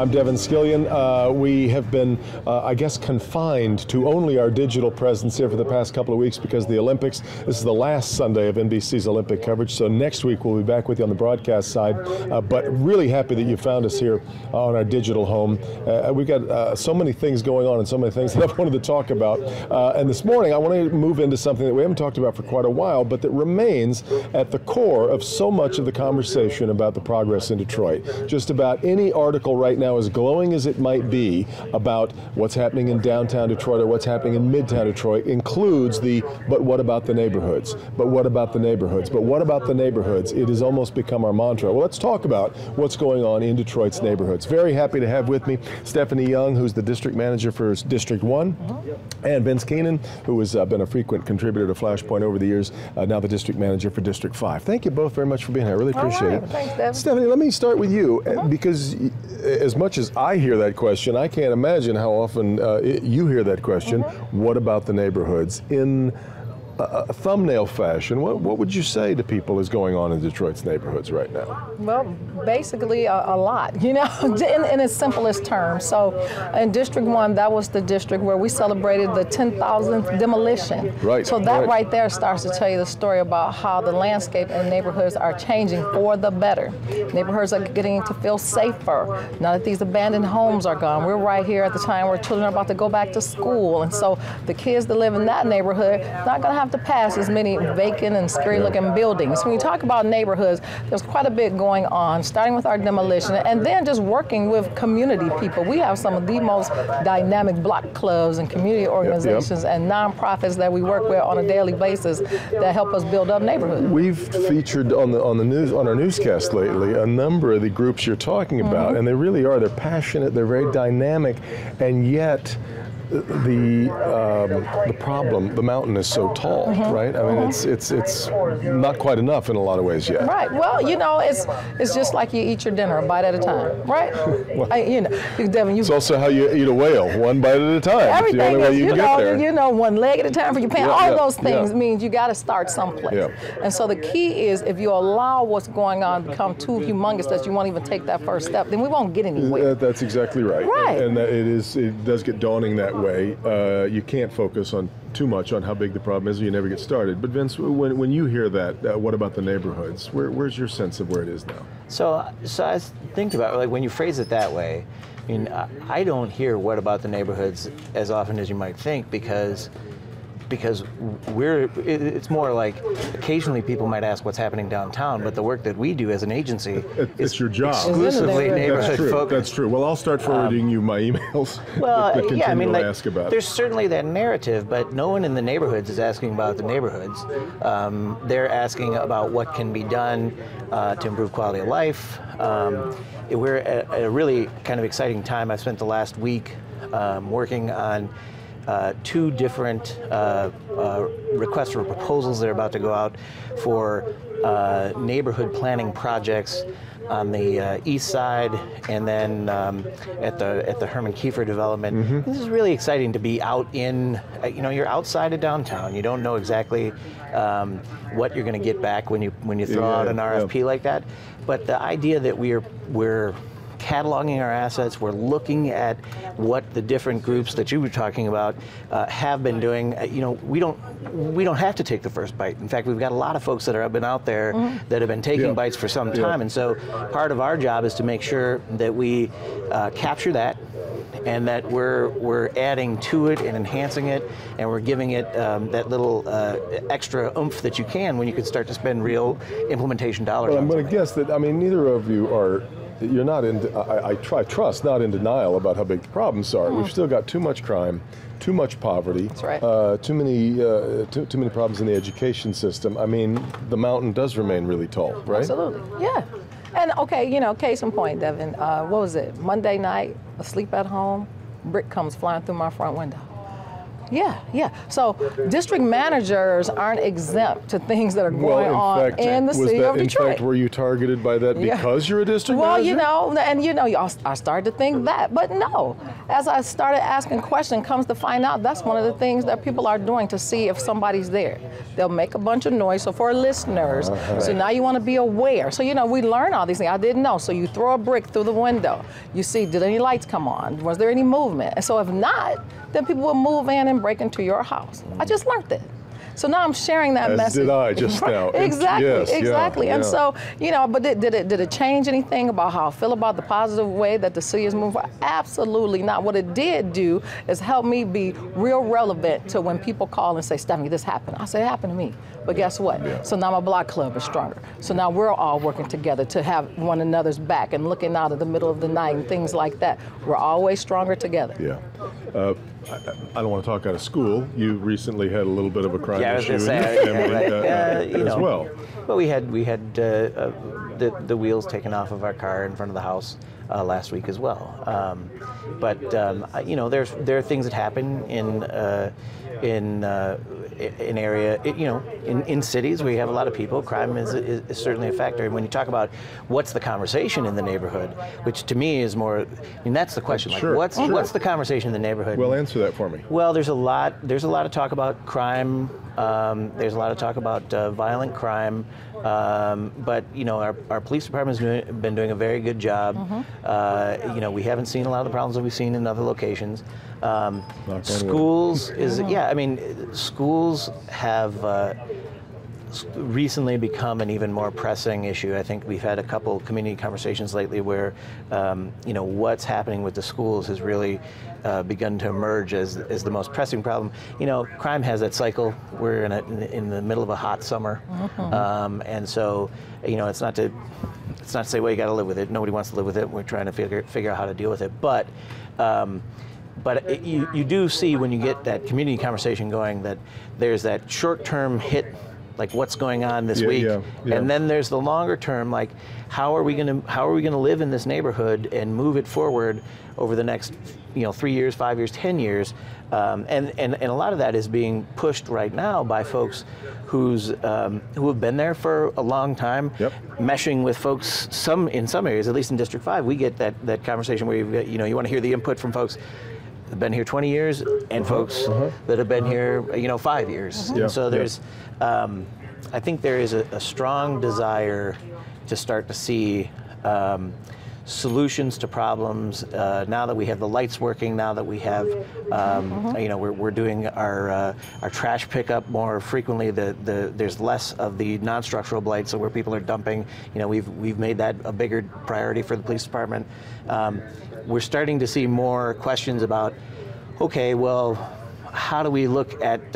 I'm Devin Skillion. We have been, I guess, confined to only our digital presence here for the past couple of weeks because of the Olympics. This is the last Sunday of NBC's Olympic coverage, so next week we'll be back with you on the broadcast side. But really happy that you found us here on our digital home. We've got so many things going on and so many things that I've wanted to talk about. And this morning I want to move into something that we haven't talked about for quite a while, but that remains at the core of so much of the conversation about the progress in Detroit. Just about any article right now, as glowing as it might be, about what's happening in downtown Detroit or what's happening in midtown Detroit includes the, but what about the neighborhoods? But what about the neighborhoods? But what about the neighborhoods? It has almost become our mantra. Well, let's talk about what's going on in Detroit's neighborhoods. Very happy to have with me Stephanie Young, who's the district manager for District 1, and Vince Keenan, who has been a frequent contributor to Flashpoint over the years, now the district manager for District 5. Thank you both very much for being here. I really appreciate it. Thanks, Devin. Stephanie, let me start with you, because as much as I hear that question, I can't imagine how often you hear that question. What about the neighborhoods? In a thumbnail fashion, what would you say to people is going on in Detroit's neighborhoods right now? Well, basically a lot, you know, in its simplest terms. So in District 1, that was the district where we celebrated the 10,000th demolition. Right. So that right there starts to tell you the story about how the landscape and neighborhoods are changing for the better. Neighborhoods are getting to feel safer now that these abandoned homes are gone. We're right here at the time where children are about to go back to school. And so the kids that live in that neighborhood are not going to have to pass as many vacant and scary looking buildings. When you talk about neighborhoods, there's quite a bit going on, starting with our demolition and then just working with community people. We have some of the most dynamic block clubs and community organizations and nonprofits that we work with on a daily basis that help us build up neighborhoods. We've featured on the news, on our newscast lately, a number of the groups you're talking about, and they really are. They're passionate, they're very dynamic, and yet the problem, the mountain is so tall, right? I mean, it's not quite enough in a lot of ways yet. Right. Well, you know, it's just like you eat your dinner a bite at a time, right? Well, you know, Devin, it's also how you eat a whale, one bite at a time. Everything it's the only way you can get there. You know, one leg at a time for your pants. All of those things means you got to start someplace. And so the key is, if you allow what's going on to become too humongous that you won't even take that first step, then we won't get anywhere. That's exactly right. Right. And it does get daunting that way. You can't focus on too much on how big the problem is, or you never get started. But Vince, when you hear that, what about the neighborhoods? Where's your sense of where it is now? So I think about, like, when you phrase it that way, I mean, I don't hear what about the neighborhoods as often as you might think, because it's more like occasionally people might ask what's happening downtown, but the work that we do as an agency it's your job. Exclusively neighborhood focused. That's true. Well, I'll start forwarding you my emails. Well, that yeah, I mean, like, ask about there's certainly that narrative, but no one in the neighborhoods is asking about the neighborhoods. They're asking about what can be done to improve quality of life. We're at a really kind of exciting time. I spent the last week working on two different requests for proposals that are about to go out for neighborhood planning projects on the east side, and then at the Herman Kiefer development. This is really exciting to be out in, you know, you're outside of downtown. You don't know exactly what you're going to get back when you throw out an RFP like that. But the idea that we're cataloging our assets, we're looking at what the different groups that you were talking about have been doing. You know, we don't have to take the first bite. In fact, we've got a lot of folks that have been out there that have been taking bites for some time, and so part of our job is to make sure that we capture that, and that we're adding to it and enhancing it, and we're giving it that little extra oomph that you can when you can start to spend real implementation dollars. Well, on I'm going to guess that, I mean, neither of you are. You're not in, I trust, not in denial about how big the problems are. We've still got too much crime, too much poverty, That's right. too many problems in the education system. I mean, the mountain does remain really tall, right? Absolutely, yeah. And okay, you know, case in point, Devin, what was it? Monday night, asleep at home, brick comes flying through my front window. Yeah. So district managers aren't exempt to things that are going on in the city of Detroit. In fact, were you targeted by that because you're a district manager? Well, I started to think that, but no. As I started asking questions, comes to find out that's one of the things that people are doing to see if somebody's there. They'll make a bunch of noise. So for listeners, so now you want to be aware. So we learn all these things. I didn't know. So you throw a brick through the window. You see, did any lights come on? Was there any movement? And so if not, then people will move in and break into your house. I just learned that. So now I'm sharing that message. As did I just now. Exactly, yes, exactly. Yeah, and so, but did it change anything about how I feel about the positive way that the city is moving forward? Absolutely not. What it did do is help me be real relevant to when people call and say, Stephanie, this happened. I say, it happened to me. But guess what? Yeah. So now my block club is stronger. So now we're all working together to have one another's back and looking out of the middle of the night and things like that. We're always stronger together. Yeah. I don't want to talk out of school. You recently had a little bit of a crime issue in your family as well. Well, we had the wheels taken off of our car in front of the house last week as well. There are things that happen in area, in cities where you have a lot of people. Crime is certainly a factor. And when you talk about what's the conversation in the neighborhood, which to me is more, that's the question. Sure, what's the conversation in the neighborhood? Well, answer that for me. Well, there's a lot of talk about crime. There's a lot of talk about violent crime. But our police department has been doing a very good job. We haven't seen a lot of the problems that we've seen in other locations. Schools schools have recently become an even more pressing issue. I think we've had a couple community conversations lately where what's happening with the schools has really begun to emerge as the most pressing problem. Crime has that cycle. We're in the middle of a hot summer, and so it's not to say, well, you got to live with it. Nobody wants to live with it. We're trying to figure out how to deal with it, but you do see when you get that community conversation going that there's that short-term hit, like what's going on this week, and then there's the longer term, like how are we going to live in this neighborhood and move it forward over the next 3 years, 5 years, 10 years, and a lot of that is being pushed right now by folks who have been there for a long time, meshing with folks in some areas, at least in District 5, we get that conversation where you want to hear the input from folks that have been here 20 years and folks that have been here 5 years. And so there's I think there is a strong desire to start to see solutions to problems now that we have the lights working, now that we have we're doing our trash pickup more frequently. There's less of the non-structural blight, so where people are dumping, we've made that a bigger priority for the police department. We're starting to see more questions about, okay, well, how do we look at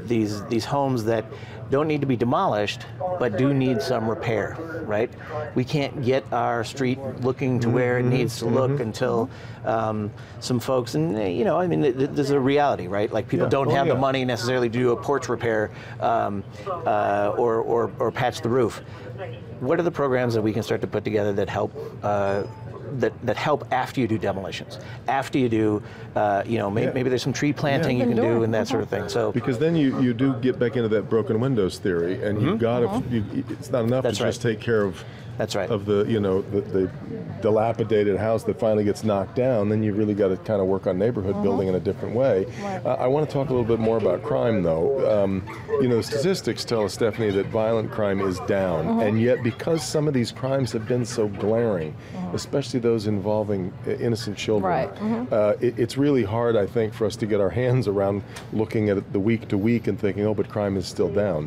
these homes that don't need to be demolished, but do need some repair, right? We can't get our street looking to where it needs to look until some folks, and there's a reality, right? Like people don't have the money necessarily to do a porch repair or patch the roof. What are the programs that we can start to put together that help that help after you do demolitions, after you do, maybe there's some tree planting you can do and that sort of thing. So because then you do get back into that broken windows theory, and you've got to. It's not enough to just take care of. That's right. Of the dilapidated house that finally gets knocked down, then you've really got to kind of work on neighborhood building in a different way. Right. I want to talk a little bit more about crime, though. The statistics tell us, Stephanie, that violent crime is down, and yet because some of these crimes have been so glaring, especially those involving innocent children, it's really hard, I think, for us to get our hands around looking at it the week to week and thinking, oh, but crime is still down.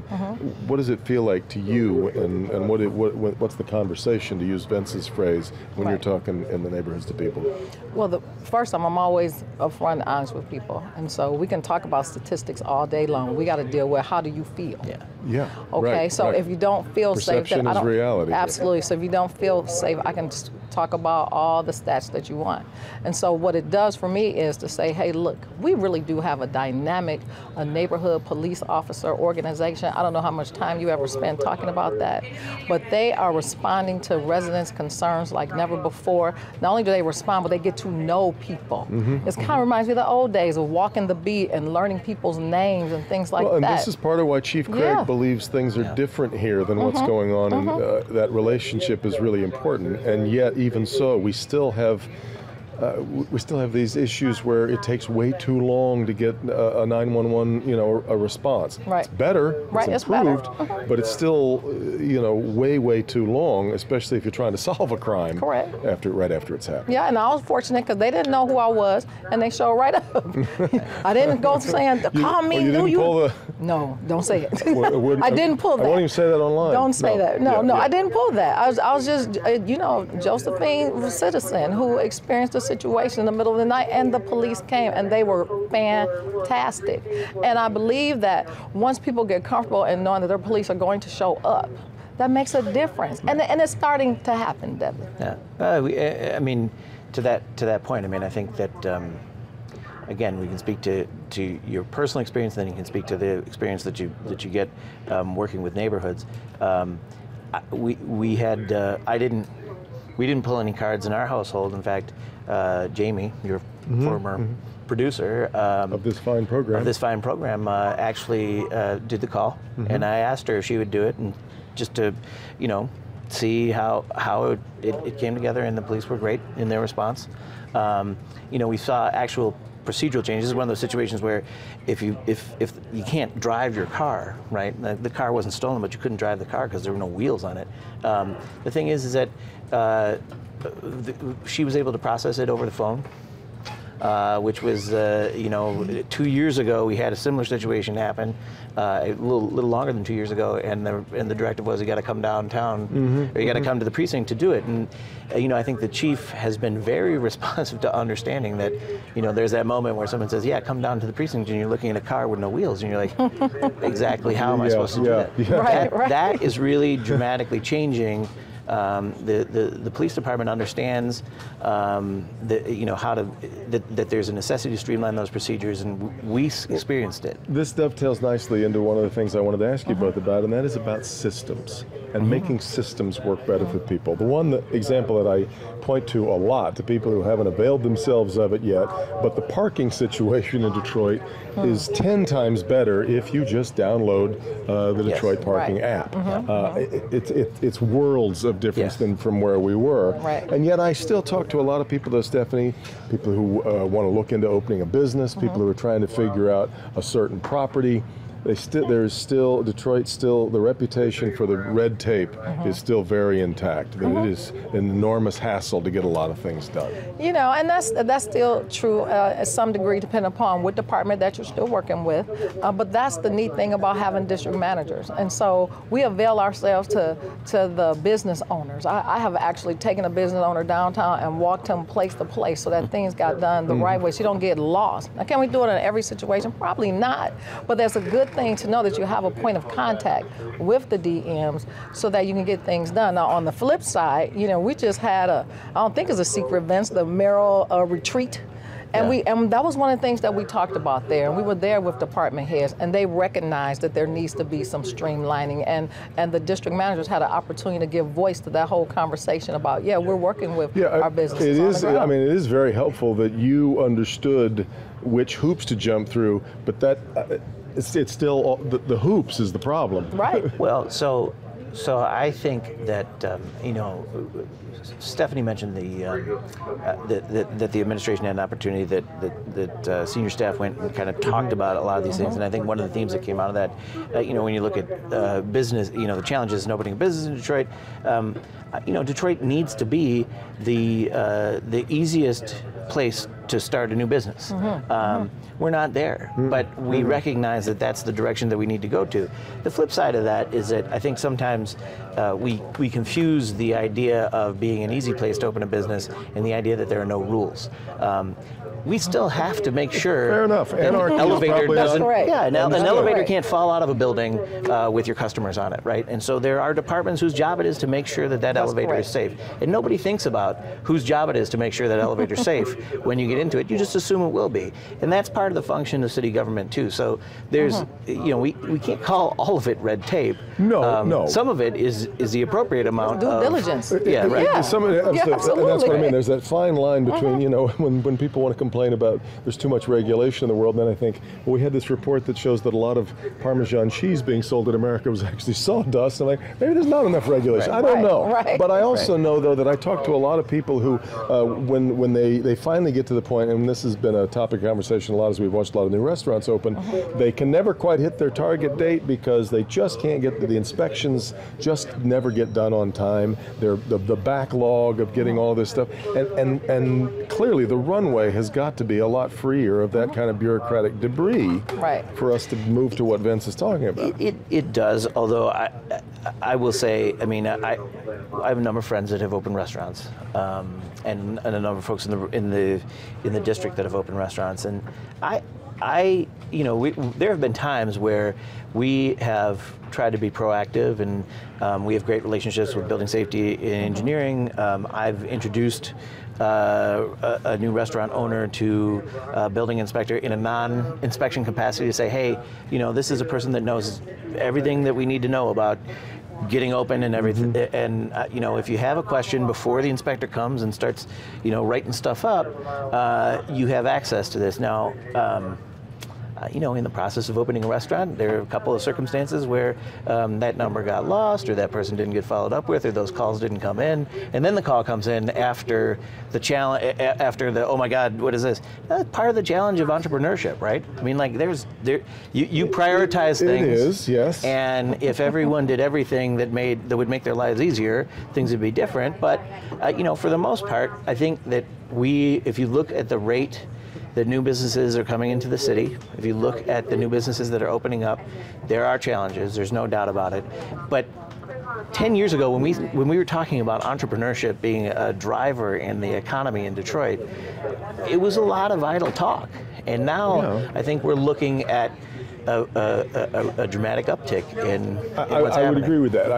What does it feel like to you, and what's the conversation, to use Vince's phrase, when you're talking in the neighborhoods to people? Well, first I'm always upfront and honest with people, and so we can talk about statistics all day long. We got to deal with how do you feel. Yeah. Okay. So if you don't feel safe, then I don't. Perception is reality. Absolutely. So if you don't feel safe, I can talk about all the stats that you want. And so what it does for me is to say, hey, look, we really do have a dynamic neighborhood police officer organization. I don't know how much time you ever spend talking about that, but they are responsible responding to residents' concerns like never before. Not only do they respond, but they get to know people. It kind of reminds me of the old days of walking the beat and learning people's names and things like and that. this is part of why Chief Craig believes things are different here than what's going on, and that relationship is really important. And yet, even so, we still have these issues where it takes way too long to get a 911, a response. Right. It's better, it's improved, but it's still, way too long, especially if you're trying to solve a crime. Correct. Right after it's happened. Yeah, and I was fortunate because they didn't know who I was, and they showed right up. I didn't go saying, call me. You didn't pull the... No, don't say it. I didn't pull that. I won't even say that online. Don't say that. No, Yeah. I didn't pull that. I was just, Josephine citizen who experienced a situation in the middle of the night, and the police came, and they were fantastic. And I believe that once people get comfortable in knowing that their police are going to show up, that makes a difference, and it's starting to happen, Devin. Yeah, I mean, to that point, I mean, I think that again, we can speak to your personal experience, then you can speak to the experience that you get working with neighborhoods. We didn't pull any cards in our household. In fact, Jamie, your former producer of this fine program, actually did the call, and I asked her if she would do it, and just to, see how it came together, and the police were great in their response. We saw actual procedural changes. This is one of those situations where if you can't drive your car, right? The car wasn't stolen, but you couldn't drive the car because there were no wheels on it. The thing is that she was able to process it over the phone, which was 2 years ago we had a similar situation happen, a little longer than 2 years ago, and the directive was you got to come downtown, or you got to come to the precinct to do it. And I think the chief has been very responsive to understanding that there's that moment where someone says, yeah, come down to the precinct, and you're looking at a car with no wheels, and you're like, exactly how am I supposed to do that? Yeah. Right. That is really dramatically changing. The police department understands that there's a necessity to streamline those procedures, and we experienced it. This dovetails nicely into one of the things I wanted to ask you both about, and that is about systems and making systems work better for people. The example that I point to a lot to people who haven't availed themselves of it yet, but the parking situation in Detroit is 10 times better if you just download the Detroit parking app. It's worlds of difference than from where we were. Right. And yet I still talk to a lot of people, though, Stephanie, people who want to look into opening a business, people who are trying to figure out a certain property. There's still, Detroit still, the reputation for the red tape is still very intact. That it is an enormous hassle to get a lot of things done. And that's still true at some degree, depending upon what department that you're still working with. But that's the neat thing about having district managers. And so we avail ourselves to the business owners. I have actually taken a business owner downtown and walked him place to place so that things got done the right way, so you don't get lost. Now, can we do it in every situation? Probably not. But that's a good thing to know that you have a point of contact with the DMs so that you can get things done. Now, on the flip side, we just had I don't think it's a secret, Vince, the Merrill retreat. And that was one of the things that we talked about there. And we were there with department heads, and they recognized that there needs to be some streamlining. And the district managers had an opportunity to give voice to that whole conversation about, we're working with our businesses. It is very helpful that you understood which hoops to jump through, but that it's still the hoops is the problem. Right. Well, so I think that Stephanie mentioned that the administration had an opportunity that senior staff went and kind of talked about a lot of these things, and I think one of the themes that came out of that, when you look at business, the challenges in opening a business in Detroit, Detroit needs to be the easiest place to start a new business. We're not there, but we recognize that that's the direction that we need to go to. The flip side of that is that I think sometimes we confuse the idea of being an easy place to open a business and the idea that there are no rules. we still have to make sure. Fair enough. Anarchy is elevator probably doesn't. correct. Yeah, an That's elevator correct. can't fall out of a building with your customers on it, right? And so there are departments whose job it is to make sure that that elevator is safe. And nobody thinks about whose job it is to make sure that elevator is safe. When you get into it, you just assume it will be. And that's part of the function of city government too. So there's, you know, we can't call all of it red tape. No. Some of it is the appropriate amount Due of diligence. Yeah, right. Yeah. And that's absolutely. what I mean. There's that fine line between, you know, when people want to complain about there's too much regulation in the world, then I think, well, we had this report that shows that a lot of Parmesan cheese being sold in America was actually sawdust. And like, maybe there's not enough regulation. I don't know. Right. But I also know, though, that I talk to a lot of people who, when they finally get to the point, and this has been a topic of conversation a lot as we've watched a lot of new restaurants open, they can never quite hit their target date because they just can't get the inspections, just never get done on time. The backlog of getting all this stuff, and clearly the runway has got to be a lot freer of that kind of bureaucratic debris for us to move to what Vince is talking about. It does, although I will say, I mean, I have a number of friends that have opened restaurants, and a number of folks in the district that have opened restaurants, and I you know, there have been times where we have tried to be proactive, and we have great relationships with building safety and engineering. I've introduced a new restaurant owner to a building inspector in a non-inspection capacity to say, hey, you know, this is a person that knows everything that we need to know about getting open and everything. And you know, if you have a question before the inspector comes and starts, you know, writing stuff up, you have access to this. Now, you know, in the process of opening a restaurant, there are a couple of circumstances where that number got lost, or that person didn't get followed up with, or those calls didn't come in, and then the call comes in after the challenge, after the, oh my God, what is this? That's part of the challenge of entrepreneurship, right? I mean, like, you prioritize things. It is, yes. And if everyone did everything that would make their lives easier, things would be different. But you know, for the most part, I think that if you look at the rate that new businesses are coming into the city, if you look at the new businesses that are opening up, there are challenges, there's no doubt about it. But 10 years ago, when we were talking about entrepreneurship being a driver in the economy in Detroit, it was a lot of idle talk. And now I think we're looking at a dramatic uptick in what's happening. I would agree with that.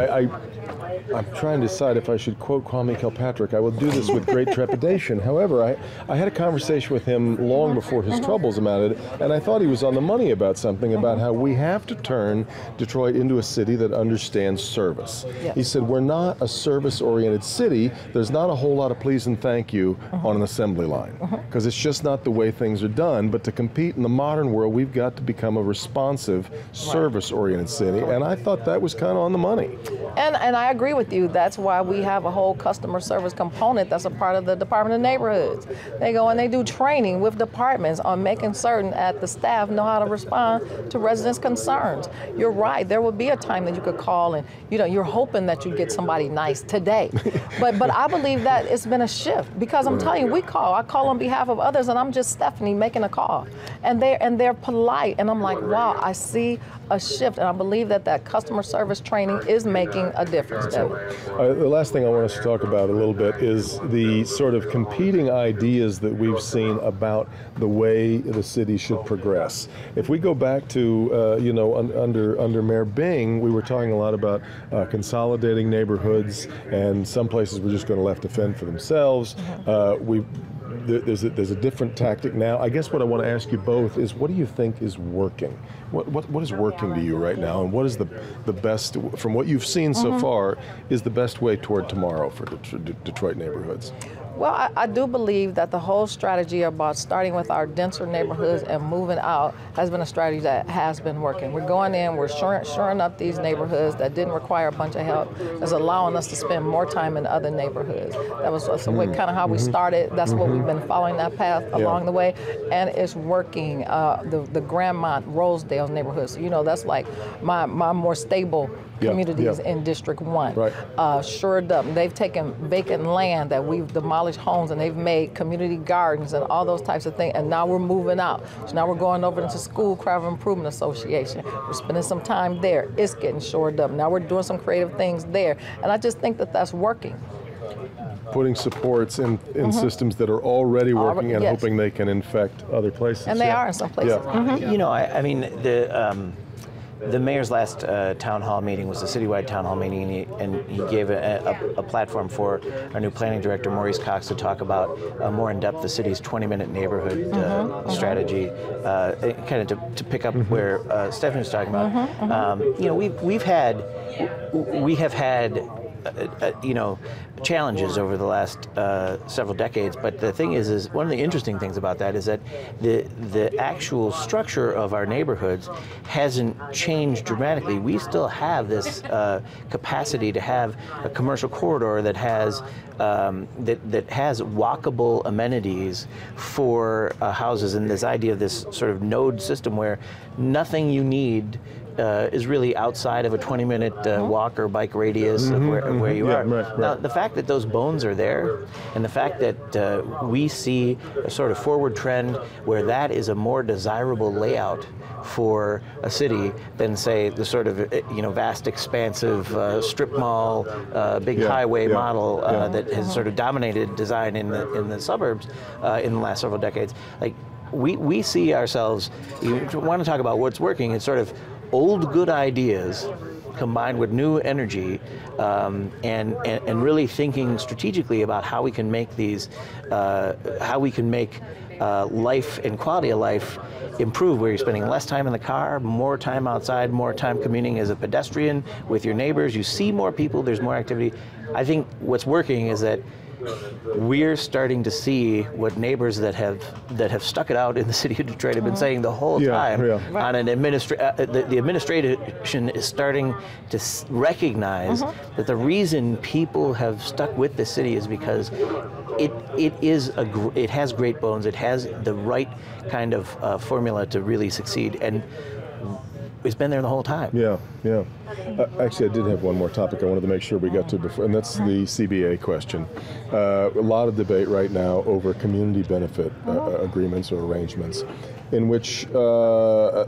I'm trying to decide if I should quote Kwame Kilpatrick. I will do this with great trepidation. However, I had a conversation with him long before his troubles amounted, and I thought he was on the money about something about how we have to turn Detroit into a city that understands service. Yes. He said, we're not a service-oriented city. There's not a whole lot of please and thank you on an assembly line, because it's just not the way things are done. But to compete in the modern world, we've got to become a responsive, service-oriented city, and I thought that was kind of on the money. And I agree with you. That's why we have a whole customer service component that's a part of the Department of Neighborhoods. They go and they do training with departments on making certain that the staff know how to respond to residents' concerns. You're right. There will be a time that you could call and, you know, you're hoping that you get somebody nice today. But I believe that it's been a shift, because I'm telling you, I call on behalf of others, and I'm just Stephanie making a call. And they're polite, and I'm like, wow, I see a shift, and I believe that customer service training is making a difference. The last thing I want us to talk about a little bit is the sort of competing ideas that we've seen about the way the city should progress. If we go back to, you know, under Mayor Bing, we were talking a lot about consolidating neighborhoods, and some places were just going to left to fend for themselves. There's a different tactic now. I guess what I want to ask you both is, what do you think is working? What is working to you right now, and what is the best, from what you've seen so far, is the best way toward tomorrow for Detroit neighborhoods? Well, I do believe that the whole strategy about starting with our denser neighborhoods and moving out has been a strategy that has been working. We're going in, we're shoring up these neighborhoods that didn't require a bunch of help. That's allowing us to spend more time in other neighborhoods. That was kind of how we started. That's what we've been following, that path along the way, and it's working. The Grandmont, Rosedale neighborhoods, you know, that's like my more stable communities in District 1. Right. Shored up. They've taken vacant land that we've demolished homes, and they've made community gardens and all those types of things, and now we're moving out. So now we're going over into School Craft Improvement Association. We're spending some time there. It's getting shored up. Now we're doing some creative things there, and I just think that that's working. putting supports in systems that are already working and yes. hoping they can infect other places. And they are in some places. Yeah. You know, I mean, the mayor's last town hall meeting was a citywide town hall meeting, and he gave a platform for our new planning director, Maurice Cox, to talk about more in depth the city's 20-minute neighborhood strategy, kind of to pick up where Stephanie was talking about. You know, we have had you know, challenges over the last several decades, but the thing is one of the interesting things about that is that the actual structure of our neighborhoods hasn't changed dramatically. We still have this capacity to have a commercial corridor that has that has walkable amenities for houses, and this idea of this sort of node system where nothing you need is really outside of a 20-minute walk or bike radius of where you are. Right. Now, the fact that those bones are there, and the fact that we see a sort of forward trend where that is a more desirable layout for a city than, say, the sort of vast, expansive strip mall, big highway model that has sort of dominated design in the suburbs in the last several decades. Like, we see ourselves. You want to talk about what's working? It's sort of old good ideas combined with new energy, and really thinking strategically about how we can make these, life and quality of life improve, where you're spending less time in the car, more time outside, more time commuting as a pedestrian with your neighbors. You see more people, there's more activity. I think what's working is that we're starting to see what neighbors that have stuck it out in the city of Detroit have been saying the whole time. On an the administration is starting to recognize that the reason people have stuck with the city is because it has great bones. It has the right kind of formula to really succeed, and it's been there the whole time. Yeah. Actually, I did have one more topic I wanted to make sure we got to before, and that's the CBA question. A lot of debate right now over community benefit agreements or arrangements, in which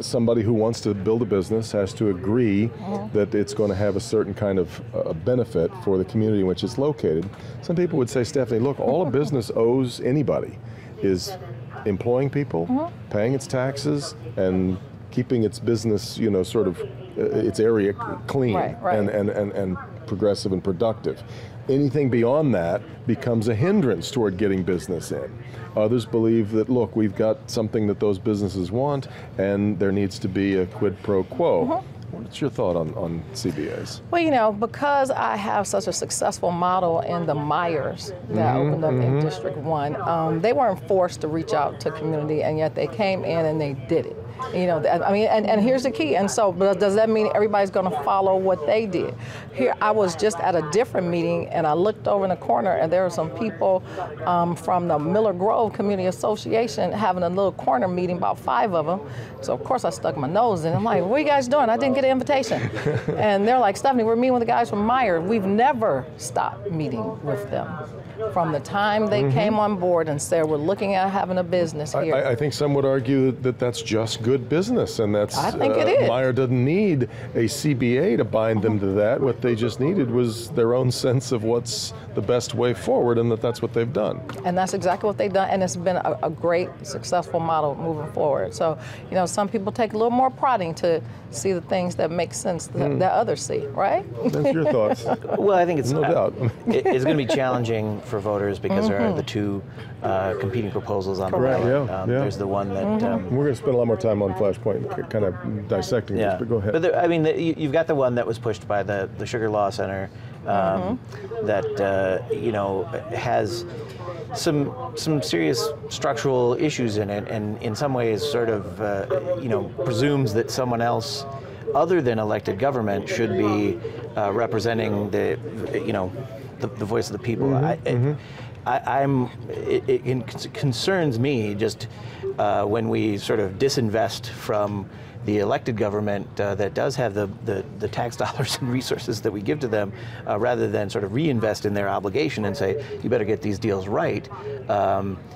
somebody who wants to build a business has to agree that it's going to have a certain kind of benefit for the community in which it's located. Some people would say, Stephanie, look, all a business owes anybody is employing people, paying its taxes, and keeping its business, sort of its area clean and progressive and productive. Anything beyond that becomes a hindrance toward getting business in. Others believe that, look, we've got something that those businesses want, and there needs to be a quid pro quo. What's your thought on CBAs? Well, because I have such a successful model in the Myers that opened up in District 1, they weren't forced to reach out to community, and yet they came in and they did it. And here's the key. And so, but does that mean everybody's going to follow what they did? Here, I was just at a different meeting, and I looked over in the corner, and there were some people from the Miller Grove Community Association having a little corner meeting, about 5 of them. So, of course, I stuck my nose in. I'm like, what are you guys doing? I didn't get an invitation. And they're like, Stephanie, we're meeting with the guys from Meyer. We've never stopped meeting with them. From the time they came on board and said, we're looking at having a business here. I think some would argue that that's just good business, and that's, I think it is. Meyer doesn't need a CBA to bind them to that. What they just needed was their own sense of what's the best way forward, and that's what they've done. And that's exactly what they've done, and it's been a great, successful model moving forward. So, some people take a little more prodding to see the things that make sense that others see, right? That's your thoughts. Well, I think it's no doubt. It's going to be challenging for voters because there are the two competing proposals on the ballot. There's the one that we're going to spend a lot more time on Flashpoint, kind of dissecting this. But go ahead. But you've got the one that was pushed by the Sugar Law Center that has some serious structural issues in it, and in some ways sort of presumes that someone else other than elected government should be representing the voice of the people. It concerns me just when we sort of disinvest from the elected government that does have the tax dollars and resources that we give to them, rather than sort of reinvest in their obligation and say, you better get these deals right.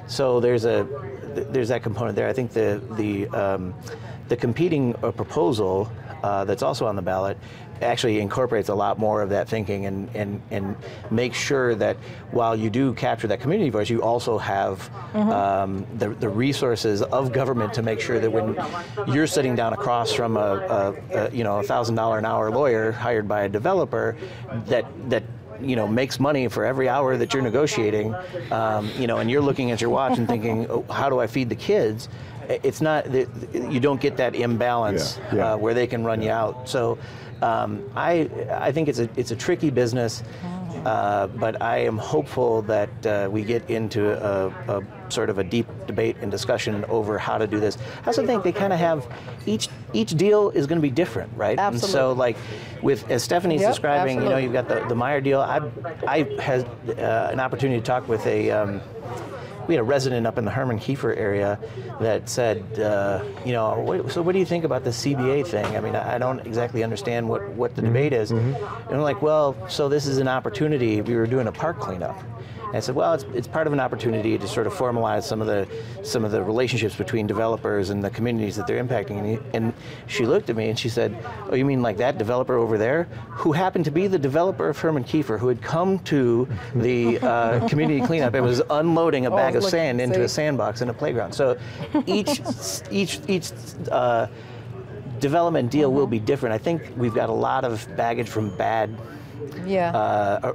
So there's that component there. I think the the competing proposal that's also on the ballot actually incorporates a lot more of that thinking and makes sure that while you do capture that community voice, you also have the resources of government to make sure that when you're sitting down across from a $1,000 an hour lawyer hired by a developer that makes money for every hour that you're negotiating, and you're looking at your watch and thinking, oh, how do I feed the kids? It's not that you don't get that imbalance where they can run you out. So I think it's a tricky business, but I am hopeful that we get into a sort of a deep debate and discussion over how to do this. I also think they kind of have each deal is going to be different, right? Absolutely. And so, like as Stephanie's describing, absolutely. you've got the Meyer deal. I had an opportunity to talk with we had a resident up in the Herman Kiefer area that said, so what do you think about the CBA thing? I mean, I don't exactly understand what the debate is. And I'm like, well, so this is an opportunity. We were doing a park cleanup. And I said, well, it's part of an opportunity to sort of formalize some of the relationships between developers and the communities that they're impacting. And she looked at me and she said, oh, you mean like that developer over there, who happened to be the developer of Herman Kiefer, who had come to the community cleanup and was unloading a bag of sand into a sandbox in a playground. So each development deal will be different. I think we've got a lot of baggage from bad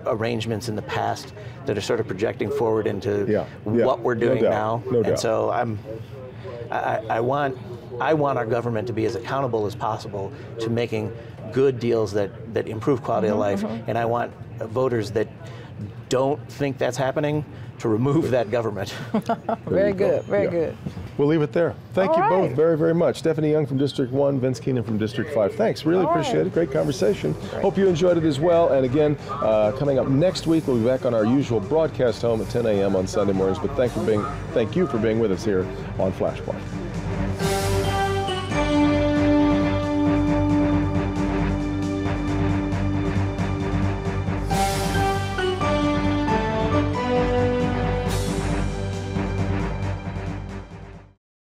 arrangements in the past that are sort of projecting forward into what we're doing now. No doubt. And so I want our government to be as accountable as possible to making good deals that improve quality of life. And I want voters that don't think that's happening to remove that government. Very good, very good. We'll leave it there. Thank you both very, very much. Stephanie Young from District 1, Vince Keenan from District 5. Thanks, really appreciate it. Great conversation. Hope you enjoyed it as well. And again, coming up next week, we'll be back on our usual broadcast home at 10 a.m. on Sunday mornings. But thank you for being with us here on Flashpoint.